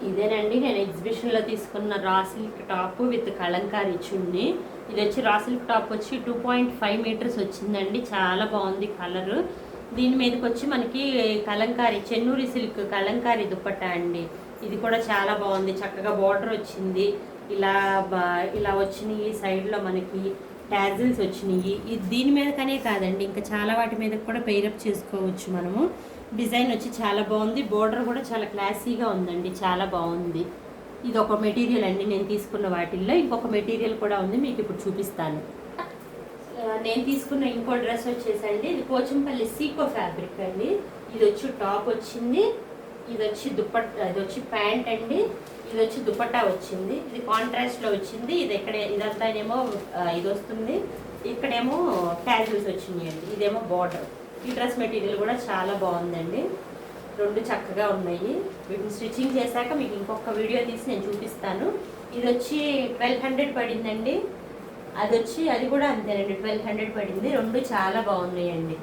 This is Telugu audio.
ఇదేనండి నేను ఎగ్జిబిషన్లో తీసుకున్న raw silk top with Kalamkari chunni. ఇది వచ్చి రా సిల్క్ టాప్ వచ్చి 2.5 మీటర్స్ వచ్చిందండి. చాలా బాగుంది కలర్. దీని మీదకి వచ్చి మనకి కలంకారీ చెన్నూరి సిల్క్ కలంకారీ దుప్పట్టా అండి. ఇది కూడా చాలా బాగుంది, చక్కగా బార్డర్ వచ్చింది. ఇలా ఇలా వచ్చినాయి, సైడ్లో మనకి ట్యాజిల్స్ వచ్చినాయి. ఇది దీని మీదకనే కాదండి, ఇంకా చాలా వాటి మీద కూడా పెయిరప్ చేసుకోవచ్చు మనము. డిజైన్ వచ్చి చాలా బాగుంది, బోర్డర్ కూడా చాలా క్లాసీగా ఉందండి, చాలా బాగుంది. ఇది ఒక మెటీరియల్ అండి నేను తీసుకున్న వాటిల్లో. ఇంకొక మెటీరియల్ కూడా ఉంది, మీకు ఇప్పుడు చూపిస్తాను. నేను తీసుకున్న ఇంకో డ్రెస్ వచ్చేసండి, ఇది పోచంపల్లి సీకో ఫ్యాబ్రిక్ అండి. ఇది వచ్చి టాప్ వచ్చింది, ఇది వచ్చి దుప్పట్టా, ఇది వచ్చి ప్యాంట్ అండి, ఇది వచ్చి దుపట్టా వచ్చింది. ఇది కాంట్రాస్ట్లో వచ్చింది. ఇది ఇదంతానేమో ఇది వస్తుంది, ఇక్కడేమో ట్యాజిల్స్ వచ్చినాయి అండి. ఇదేమో బార్డర్. ఈ డ్రెస్ మెటీరియల్ కూడా చాలా బాగుందండి, రెండు చక్కగా ఉన్నాయి. వీటిని స్టిచ్చింగ్ చేశాక మీకు ఇంకొక వీడియో తీసి నేను చూపిస్తాను. ఇది వచ్చి 1200 పడిందండి. అది కూడా అంతేనండి, 1200 పడింది. రెండు చాలా బాగున్నాయండి.